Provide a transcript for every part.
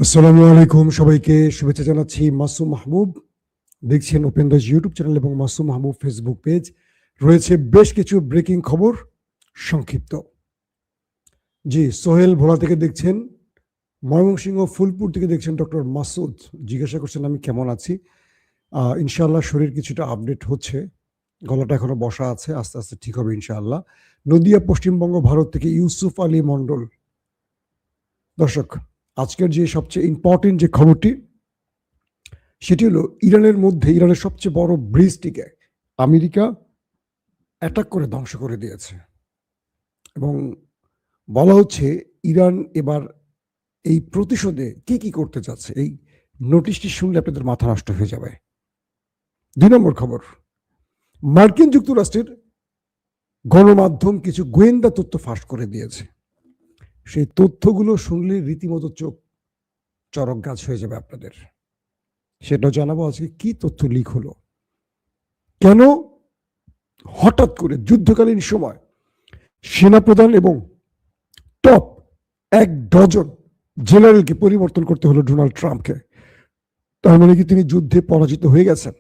আসসালামু আলাইকুম, সবাইকে শুভেচ্ছা জানাচ্ছি। মাসুম মাহবুব দেখছেন ওপেন দ্য ইউটিউব চ্যানেল এবং মাসুম মাহবুব ফেসবুক পেজ। রয়েছে বেশ কিছু ব্রেকিং খবর, সংক্ষিপ্ত। জি, সোহেল ভোলা থেকে দেখছেন, ময়মনসিংহ ফুলপুর থেকে দেখছেন ডক্টর মাসুদ। জিজ্ঞাসা করছেন আমি কেমন আছি। ইনশাআল্লাহ শরীর কিছুটা আপডেট হচ্ছে, গলাটা এখনো বসা আছে, আস্তে আস্তে ঠিক হবে ইনশাআল্লাহ। নদিয়া পশ্চিমবঙ্গ ভারত থেকে ইউসুফ আলী মন্ডল। দর্শক, আজকের যে সবচেয়ে ইম্পর্টেন্ট যে খবরটি সেটি হলো ইরানের সবচেয়ে বড় ব্রিজটিকে আমেরিকা অ্যাটাক করে ধ্বংস করে দিয়েছে এবং বলা হচ্ছে ইরান এবার এই প্রতিশোধে কি কি করতে যাচ্ছে। এই নোটিশটি শুনলে আপনাদের মাথা নষ্ট হয়ে যাবে। 2 নম্বর খবর, মার্কিন যুক্তরাষ্ট্রের গণমাধ্যম কিছু গোয়েন্দা তথ্য ফাঁস করে দিয়েছে। সেই তথ্যগুলো শুনলে রীতিমতো চোখ চরক গাছ হয়ে যাবে আপনাদের। সেটাও জানাবো আজকে কি তথ্য লিক হলো, কেন হঠাৎ করে যুদ্ধকালীন সময় সেনাপ্রধান এবং টপ 1 ডজন জেনারেলকে পরিবর্তন করতে হলো ডোনাল্ড ট্রাম্পকে। তার মানে কি তিনি যুদ্ধে পরাজিত হয়ে গেছেন?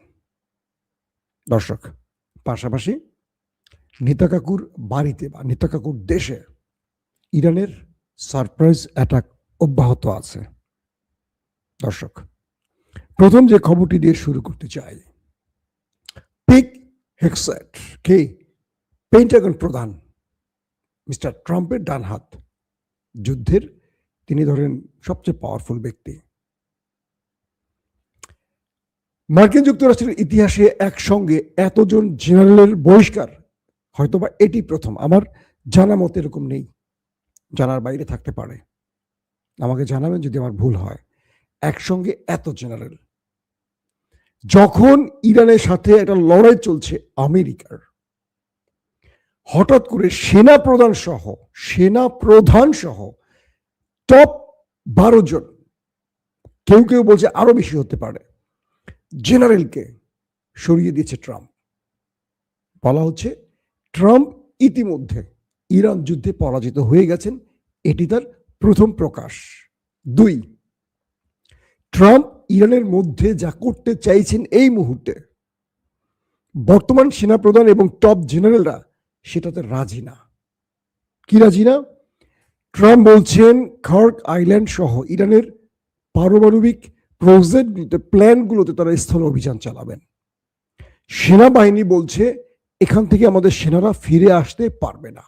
দর্শক, পাশাপাশি নেতা কাকুর বাড়িতে বা নেতা কাকুর দেশে ইরানের সারপ্রাইজ অ্যাটাক অব্যাহত আছে। দর্শক, প্রথম যে খবরটি দিয়ে শুরু করতে চাই, পিট হেগসেট কে পেন্টাগন প্রধান, মিস্টার ট্রাম্পের ডান হাত, যুদ্ধের তিনি ধরেন সবচেয়ে পাওয়ারফুল ব্যক্তি। মার্কিন যুক্তরাষ্ট্রের ইতিহাসে একসঙ্গে এতজন জেনারেলের বহিষ্কার হয়তোবা এটি প্রথম। আমার জানা মতে এরকম নেই, জানার বাইরে থাকতে পারে, আমাকে জানাবেন যদি আমার ভুল হয়। একসঙ্গে এত জেনারেল, যখন ইরানের সাথে একটা লড়াই চলছে আমেরিকার, হঠাৎ করে সেনা প্রধান সহ টপ 12 জন, কেউ কেউ বলছে আরো বেশি হতে পারে, জেনারেলকে সরিয়ে দিয়েছে ট্রাম্প। বলা হচ্ছে ট্রাম্প ইতিমধ্যে ইরান যুদ্ধে পরাজিত হয়ে গেছেন, এটি তার প্রথম প্রকাশ। 2, ট্রাম্প ইরানের মধ্যে যা করতে চাইছেন এই মুহূর্তে বর্তমান সেনাপ্রধান এবং টপ জেনারেলরা সেটাতে রাজি না। কি রাজি না? ট্রাম্প বলছেন খার্ক আইল্যান্ড সহ ইরানের পারমাণবিক প্রজেক্টগুলোতে, প্ল্যানগুলোতে তারা স্থল অভিযান চালাবেন। সেনাবাহিনী বলছে এখান থেকে আমাদের সেনারা ফিরে আসতে পারবে না।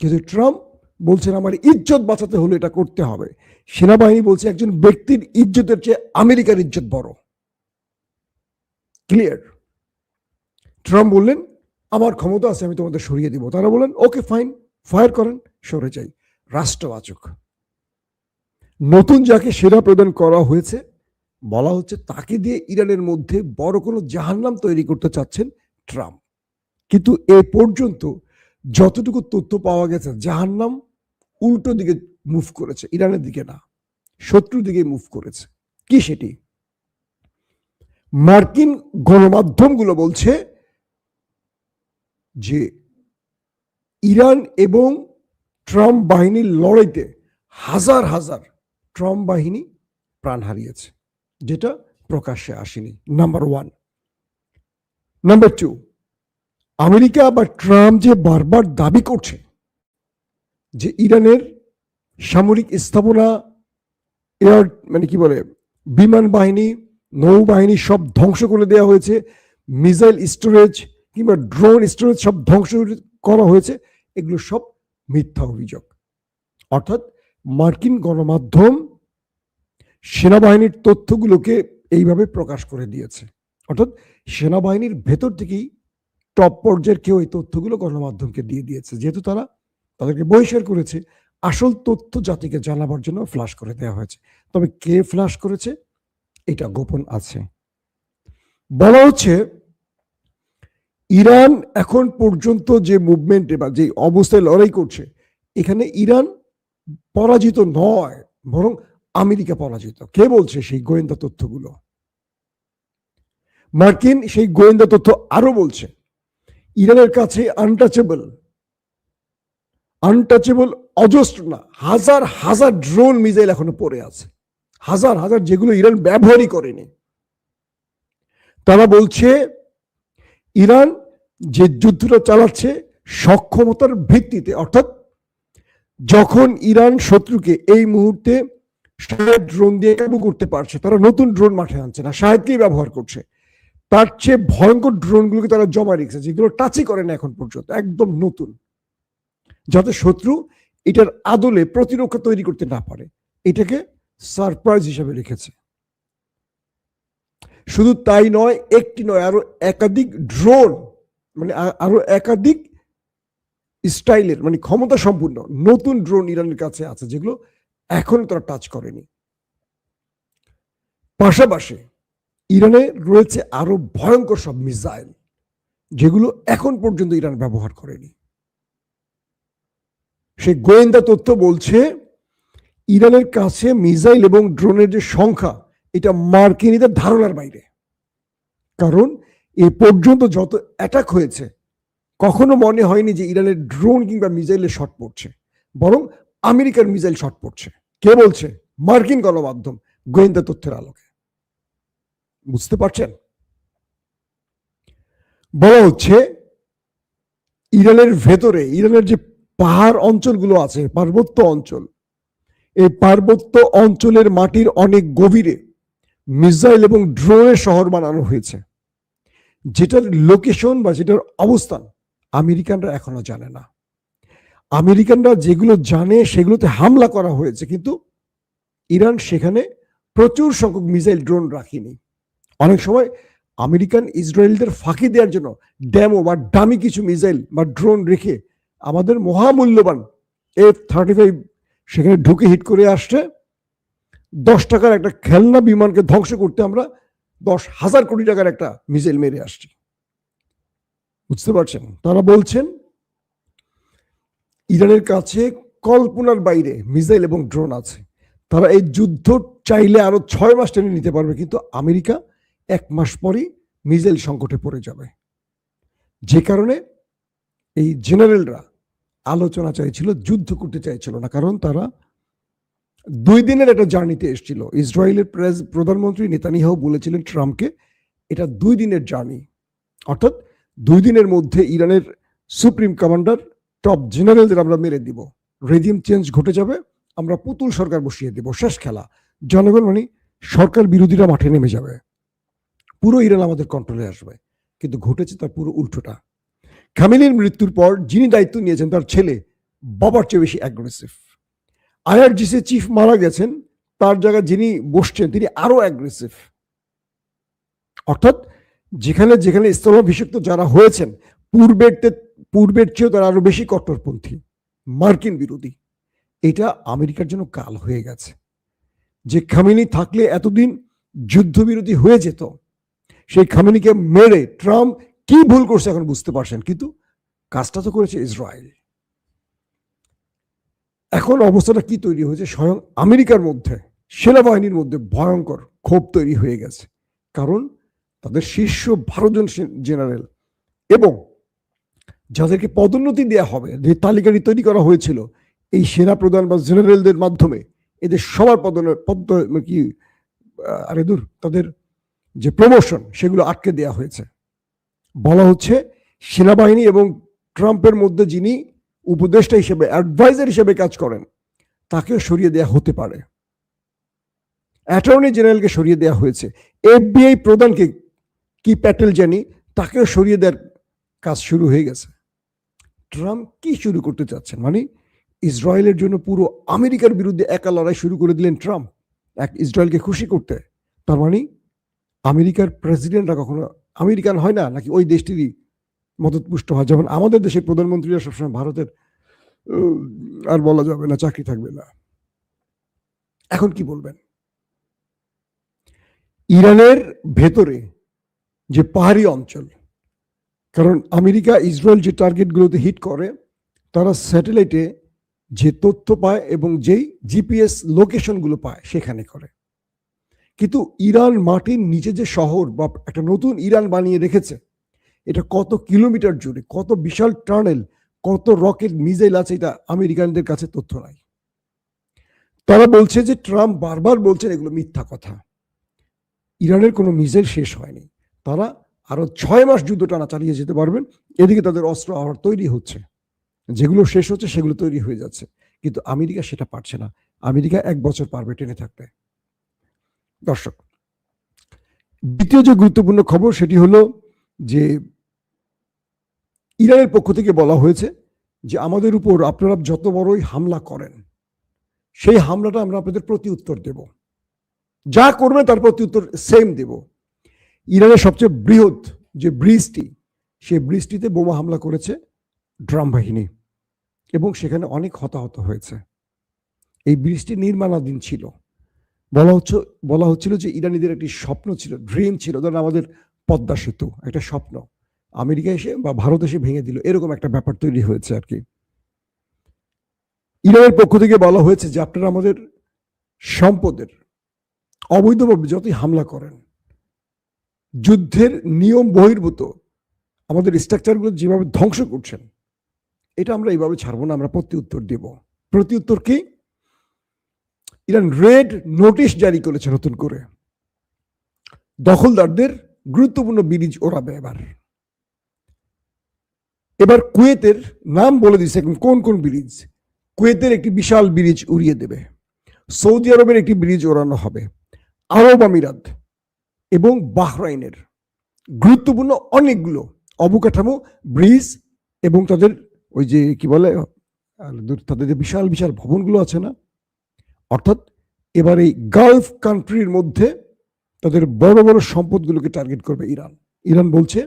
কিন্তু ট্রাম্প বলছেন আমার ইজ্জত বাঁচাতে হলে এটা করতে হবে। সেনাবাহিনী বলছে একজন ব্যক্তির ইজ্জতের চেয়ে আমেরিকার ইজ্জত বড়। ক্লিয়ার? ট্রাম্প বললেন আমার ক্ষমতা আছে, আমি তোমাদের সরিয়ে দিব। তারা বলেন ওকে ফাইন, ফায়ার করেন, সরে যাই। রাষ্ট্রবাচক। নতুন যাকে সেনা প্রদান করা হয়েছে, বলা হচ্ছে তাকে দিয়ে ইরানের মধ্যে বড় কোনো জাহান্নাম তৈরি করতে চাচ্ছেন ট্রাম্প। কিন্তু এ পর্যন্ত যতটুকু তথ্য পাওয়া গেছে, জাহান্নাম উল্টো দিকে মুভ করেছে, ইরানের দিকে না, শত্রুর দিকে মুভ করেছে। কি সেটি? মার্কিন গণমাধ্যমগুলো বলছে যে ইরান এবং ট্রাম্প বাহিনীর লড়াইতে হাজার হাজার ট্রাম্প বাহিনী প্রাণ হারিয়েছে, যেটা প্রকাশ্যে আসেনি। নাম্বার 1। নাম্বার 2, আমেরিকা বা ট্রাম্প যে বারবার দাবি করছে যে ইরানের সামরিক স্থাপনা, এয়ার মানে কি বলে, বিমান বাহিনী, নৌবাহিনী সব ধ্বংস করে দেওয়া হয়েছে, মিসাইল স্টোরেজ কিংবা ড্রোন স্টোরেজ সব ধ্বংস করা হয়েছে, এগুলো সব মিথ্যা অভিযোগ। অর্থাৎ মার্কিন গণমাধ্যম সেনাবাহিনীর তথ্যগুলোকে এইভাবে প্রকাশ করে দিয়েছে। অর্থাৎ সেনাবাহিনীর ভেতর থেকেই টপ পর্যায়ের কেউ এই তথ্যগুলো গণমাধ্যমকে দিয়ে দিয়েছে, যেহেতু তারা তাদেরকে বহিষ্কার করেছে। আসল তথ্য জাতিকে জানাবার জন্য ফ্ল্যাশ করে দেওয়া হয়েছে। তবে কে ফ্ল্যাশ করেছে এটা গোপন আছে। বলা হচ্ছে ইরান এখন পর্যন্ত যে মুভমেন্টে বা যে অবস্থায় লড়াই করছে, এখানে ইরান পরাজিত নয়, বরং আমেরিকা পরাজিত। কে বলছে? সেই গোয়েন্দা তথ্যগুলো। মার্কিন সেই গোয়েন্দা তথ্য আরো বলছে ইরানের কাছে আনটাচেবল আনটাচেবল অজস্র না, হাজার হাজার ড্রোন মিসাইল এখনো পড়ে আছে, হাজার হাজার, যেগুলো ইরান ব্যবহারই করেনি। তারা বলছে ইরান যে যুদ্ধটা চালাচ্ছে সক্ষমতার ভিত্তিতে, অর্থাৎ যখন ইরান শত্রুকে এই মুহূর্তে শাহেদ ড্রোন দিয়ে কাবু করতে পারছে, তারা নতুন ড্রোন মাঠে আনছে না, শাহেদকেই ব্যবহার করছে, তার চেয়ে ভয়ঙ্কর ড্রোনগুলোকে তারা জমা রেখেছে, যেগুলো টাচই করে না এখন পর্যন্ত, একদম নতুন, যাতে শত্রু এটার আদলে প্রতিরক্ষা তৈরি করতে না পারে। এটাকে সারপ্রাইজ হিসেবে রেখেছে। শুধু তাই নয়, একটি নয়, আরো একাধিক ড্রোন, মানে আরো একাধিক স্টাইলের, মানে ক্ষমতা সম্পূর্ণ নতুন ড্রোন ইরানের কাছে আছে, যেগুলো এখন তারা টাচ করেনি। পাশাপাশি ইরানে রয়েছে আরো ভয়ঙ্কর সব মিসাইল, যেগুলো এখন পর্যন্ত ইরান ব্যবহার করেনি। সেই গোয়েন্দা তথ্য বলছে ইরানের কাছে মিসাইল এবং ড্রোনের যে সংখ্যা, এটা মার্কিনীদের ধারণার বাইরে। কারণ এ পর্যন্ত যত অ্যাটাক হয়েছে, কখনো মনে হয়নি যে ইরানের ড্রোন কিংবা মিসাইলের শট পড়ছে, বরং আমেরিকার মিসাইল শট পড়ছে। কে বলছে? মার্কিন গণমাধ্যম, গোয়েন্দা তথ্যের আলোকে। বুঝতে পারছেন? বলা হচ্ছে ইরানের ভেতরে, ইরানের যে পাহাড় অঞ্চলগুলো আছে, পার্বত্য অঞ্চল, এই পার্বত্য অঞ্চলের মাটির অনেক গভীরে মিসাইল এবং ড্রোনের শহর বানানো হয়েছে, যেটার লোকেশন বা যেটার অবস্থান আমেরিকানরা এখনো জানে না। আমেরিকানরা যেগুলো জানে সেগুলোতে হামলা করা হয়েছে, কিন্তু ইরান সেখানে প্রচুর সংখ্যক মিসাইল ড্রোন রাখেনি। অনেক সময় আমেরিকান ইসরায়েলদের ফাঁকি দেওয়ার জন্য ড্যামো বা দামি কিছু মিসাইল বা ড্রোন রেখে আমাদের মহামূল্যবান F-35 সেখানে ঢুকে হিট করে আসছে। 10 টাকার একটা খেলনা বিমানকে ধ্বংস করতে আমরা 10,000 কোটি টাকার একটা মিসাইল মেরে আসছি। বুঝতে পারছেন? তারা বলছেন ইরানের কাছে কল্পনার বাইরে মিসাইল এবং ড্রোন আছে। তারা এই যুদ্ধ চাইলে আরো 6 মাস টেনে নিতে পারবে, কিন্তু আমেরিকা 1 মাস পরই মিসাইল সংকটে পড়ে যাবে। যে কারণে এই জেনারেলরা আলোচনা চাইছিল, যুদ্ধ করতে চাইছিল না, কারণ তারা 2 দিনের একটা জার্নিতে এসেছিল। ইসরায়েলের প্রধানমন্ত্রী নেতানিয়াহু বলেছিলেন ট্রাম্পকে, এটা 2 দিনের জার্নি, অর্থাৎ 2 দিনের মধ্যে ইরানের সুপ্রিম কমান্ডার, টপ জেনারেলদের আমরা মেরে দিব, রেজিম চেঞ্জ ঘটে যাবে, আমরা পুতুল সরকার বসিয়ে দেব, শেষ খেলা, জনগণ মানে সরকার বিরোধীরা মাঠে নেমে যাবে, পুরো ইরান আমাদের কন্ট্রোলে আসবে। কিন্তু ঘটেছে তার পুরো উল্টোটা। খামেনির মৃত্যুর পর যিনি দায়িত্ব নিয়েছেন তার ছেলে বাবার চেয়ে বেশি অ্যাগ্রেসিভ। IRGC চিফ মারা গেছেন, তার জায়গায় যিনি বসছেন তিনি আরো অ্যাগ্রেসিভ। অর্থাৎ যেখানে যেখানে স্থলাভিষিক্ত যারা হয়েছেন পূর্বের চেয়েও তারা আরো বেশি কট্টরপন্থী, মার্কিন বিরোধী। এটা আমেরিকার জন্য কাল হয়ে গেছে। যে খামেনি থাকলে এতদিন যুদ্ধবিরোধী হয়ে যেত, সেই খামেনিকে মেরে ট্রাম্প কি ভুল করছে এখন বুঝতে পারছেন, কিন্তু কাজটা তো করেছে ইসরায়েল। এখন অবস্থাটা কি তৈরি হয়েছে? স্বয়ং আমেরিকার মধ্যে, সেনাবাহিনীর মধ্যে ভয়ঙ্কর ক্ষোভ তৈরি হয়ে গেছে। কারণ তাদের শীর্ষ 12 জন জেনারেল এবং যাদেরকে পদোন্নতি দেওয়া হবে, যে তালিকাটি তৈরি করা হয়েছিল এই সেনা প্রধান বা জেনারেলদের মাধ্যমে, এদের সবার তাদের যে প্রমোশন সেগুলো আটকে দেওয়া হয়েছে। বলা হচ্ছে সেনাবাহিনী এবং ট্রাম্পের মধ্যে যিনি উপদেষ্টা হিসেবে, অ্যাডভাইজার হিসেবে কাজ করেন, তাকেও সরিয়ে দেওয়া হতে পারে। অ্যাটর্নি জেনারেলকে সরিয়ে দেওয়া হয়েছে, FBI প্রধানকে, কি প্যাটেল জানি, তাকেও সরিয়ে দেওয়ার কাজ শুরু হয়ে গেছে। ট্রাম্প কি শুরু করতে চাচ্ছেন? মানে ইসরায়েলের জন্য পুরো আমেরিকার বিরুদ্ধে একা লড়াই শুরু করে দিলেন ট্রাম্প, এক ইসরায়েলকে খুশি করতে। তার মানে আমেরিকার প্রেসিডেন্টরা কখনো আমেরিকান হয় না, নাকি ওই দেশটিরই মদতপুষ্ট হয়? যেমন আমাদের দেশের প্রধানমন্ত্রীরা সবসময় ভারতের, আর বলা যাবে না, চাকরি থাকবে না। এখন কি বলবেন? ইরানের ভেতরে যে পাহাড়ি অঞ্চল, কারণ আমেরিকা ইসরায়েল যে টার্গেটগুলোতে হিট করে, তারা স্যাটেলাইটে যে তথ্য পায় এবং যেই GPS লোকেশনগুলো পায় সেখানে করে। কিন্তু ইরান মাটির নিচে যে শহর বা একটা নতুন ইরান বানিয়ে রেখেছে, এটা কত কিলোমিটার জুড়ে, কত বিশাল টানেল, কত রকেট মিসাইল আছে এটা আমেরিকানদের কাছে তথ্য নাই। তারা বলছে যে ট্রাম্প বারবার বলছেন এগুলো মিথ্যা কথা, ইরানের কোনো মিসাইল শেষ হয়নি, তারা আরো 6 মাস যুদ্ধ টানা চালিয়ে যেতে পারবেন, এদিকে তাদের অস্ত্র আবার তৈরি হচ্ছে, যেগুলো শেষ হচ্ছে সেগুলো তৈরি হয়ে যাচ্ছে, কিন্তু আমেরিকা সেটা পারছে না। আমেরিকা 1 বছর পারবে টেনে থাকতে। দর্শক, দ্বিতীয় যে গুরুত্বপূর্ণ খবর সেটি হলো যে ইরানের পক্ষ থেকে বলা হয়েছে যে আমাদের উপর আপনারা যত বড়ই হামলা করেন সেই হামলাটা আমরা আপনাদের প্রতি উত্তর দেব, যা করবেন তার প্রতি উত্তর সেম দেব। ইরানের সবচেয়ে বৃহৎ যে ব্রিজটি, সেই ব্রিজটিতে বোমা হামলা করেছে ড্রাম বাহিনী এবং সেখানে অনেক হতাহত হয়েছে। এই ব্রিজটি নির্মাণাধীন ছিল। বলা হচ্ছিল যে ইরানিদের একটি স্বপ্ন ছিল, ড্রিম ছিল, ধরেন আমাদের পদ্মা সেতু একটা স্বপ্ন, আমেরিকা এসে বা ভারত এসে ভেঙে দিল, এরকম একটা ব্যাপার তৈরি হয়েছে আর কি। ইরানের পক্ষ থেকে বলা হয়েছে যে আপনারা আমাদের সম্পদের অবৈধভাবে যতই হামলা করেন, যুদ্ধের নিয়ম বহির্ভূত আমাদের স্ট্রাকচারগুলো যেভাবে ধ্বংস করছেন, এটা আমরা এইভাবে ছাড়বো না, আমরা প্রতি উত্তর দেব। প্রতি উত্তর কি? ইরান রেড নোটিশ জারি করেছে নতুন করে, দখলদারদের গুরুত্বপূর্ণ ব্রিজ ওড়াবে। এবার কুয়েতের নাম বলে দিচ্ছে কোন কোন ব্রিজ। কুয়েতের একটি বিশাল ব্রিজ উড়িয়ে দেবে, সৌদি আরবের একটি ব্রিজ ওড়ানো হবে, আরব আমিরাত এবং বাহরাইনের গুরুত্বপূর্ণ অনেকগুলো অবকাঠামো ব্রিজ এবং তাদের ওই যে কি বলে তাদের যে বিশাল বিশাল ভবনগুলো আছে না, অর্থাৎ এবার এই গালফ কান্ট্রির মধ্যে তাদের বড় বড় সম্পদগুলোকে টার্গেট করবে ইরান। ইরান বলছে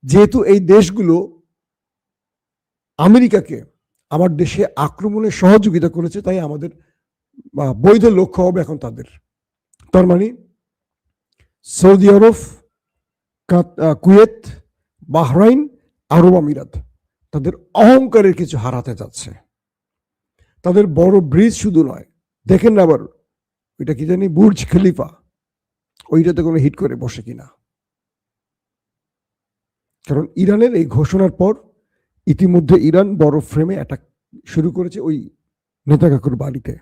যেহেতু এই দেশগুলো আমেরিকাকে আমার দেশে আক্রমণে সহযোগিতা করেছে, তাই আমাদের বৈধ লক্ষ্য হবে এখন তাদের। তার মানে সৌদি আরব, কুয়েত, বাহরাইন, আরব আমিরাত তাদের অহংকারের কিছু হারাতে যাচ্ছে। তাদের বড় ব্রিজ শুধু নয়, দেখেন না আবার ওইটা কি জানি বুর্জ খলিফা, ওইটাতে কোনো হিট করে বসে কিনা। কারণ ইরানের এই ঘোষণার পর ইতিমধ্যে ইরান বড় ফ্রেমে অ্যাটাক শুরু করেছে ওই নেতা কাকুর বাড়িতে।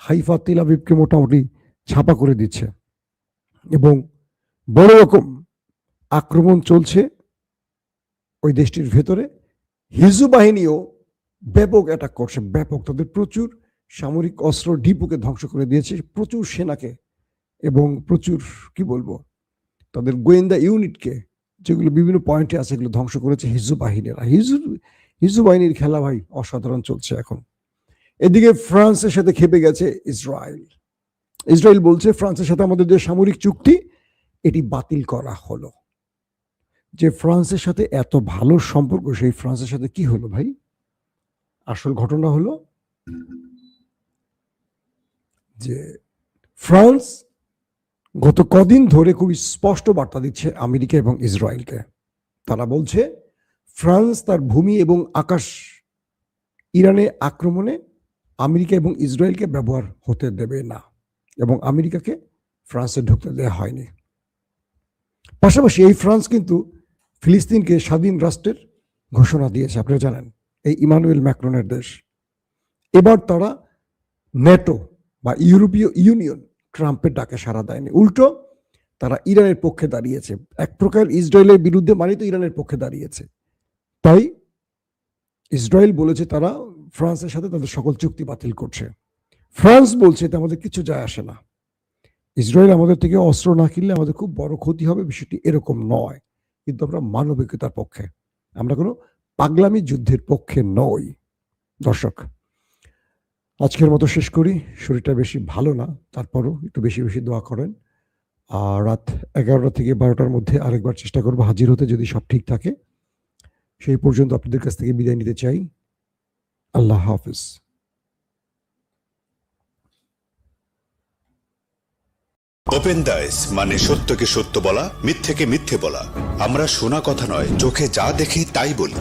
হাইফা, তেল আবিবকে মোটামুটি ছাপা করে দিচ্ছে এবং বড় রকম আক্রমণ চলছে ওই দেশটির ভেতরে। হিজবু বাহিনীও ব্যাপক অ্যাটাক করছে, ব্যাপক, তাদের প্রচুর সামরিক অস্ত্র ডিপোকে ধ্বংস করে দিয়েছে, প্রচুর সেনাকে এবং প্রচুর কি বলবো তাদের গোয়েন্দা ইউনিটকে, যেগুলো বিভিন্ন পয়েন্টে আছে, এগুলো ধ্বংস করেছে হিজবু বাহিনীরা। হিজবু বাহিনীর খেলা ভাই অসাধারণ চলছে এখন। এদিকে ফ্রান্সের সাথে খেপে গেছে ইসরায়েল। ইসরায়েল বলছে ফ্রান্সের সাথে আমাদের যে সামরিক চুক্তি এটি বাতিল করা হলো। যে ফ্রান্সের সাথে এত ভালো সম্পর্ক, সেই ফ্রান্সের সাথে কি হলো ভাই? আসল ঘটনা হলো যে ফ্রান্স গত কদিন ধরে খুবই স্পষ্ট বার্তা দিচ্ছে আমেরিকা এবং ইসরায়েলকে। তারা বলছে ফ্রান্স তার ভূমি এবং আকাশ ইরানে আক্রমণে আমেরিকা এবং ইসরায়েলকে ব্যবহার হতে দেবে না, এবং আমেরিকাকে ফ্রান্সে ঢুকতে দেওয়া হয়নি। পাশাপাশি এই ফ্রান্স কিন্তু ফিলিস্তিনকে স্বাধীন রাষ্ট্রের ঘোষণা দিয়েছে, আপনারা জানেন, এই ইমানুয়েল ম্যাক্রনের দেশ। এবার তারা ন্যাটো বা ইউরোপীয় ইউনিয়ন ট্রাম্পের ডাকে সাড়া দেয়নি, উল্টো তারা ইরানের পক্ষে দাঁড়িয়েছে। এক প্রকার ইসরায়েলের বিরুদ্ধে মানে তো ইরানের পক্ষে দাঁড়িয়েছে। তাই ইসরায়েল বলেছে তারা ফ্রান্সের সাথে তাদের সকল চুক্তি বাতিল করছে। ফ্রান্স বলছে এটা আমাদের কিছু যায় আসে না, ইসরায়েল আমাদের থেকে অস্ত্র না কিনলে আমাদের খুব বড় ক্ষতি হবে, বিষয়টি এরকম নয়, কিন্তু আমরা মানবিকতার পক্ষে, আমরা কোনো পাগলামি যুদ্ধের পক্ষে নই। দর্শক, আজকের মতো শেষ করি। শরীরটা বেশি ভালো না, তারপরও একটু বেশি বেশি দোয়া করেন। আর রাত 11টা থেকে 12টার মধ্যে আরেকবার চেষ্টা করবো হাজির হতে, যদি সব ঠিক থাকে। সেই পর্যন্ত আপনাদের কাছ থেকে বিদায় নিতে চাই। আল্লাহ হাফিজ। ওপেন দাইস মানে সত্যকে সত্য বলা, মিথ্যেকে মিথ্যে বলা। আমরা শোনা কথা নয়, চোখে যা দেখি তাই বলি।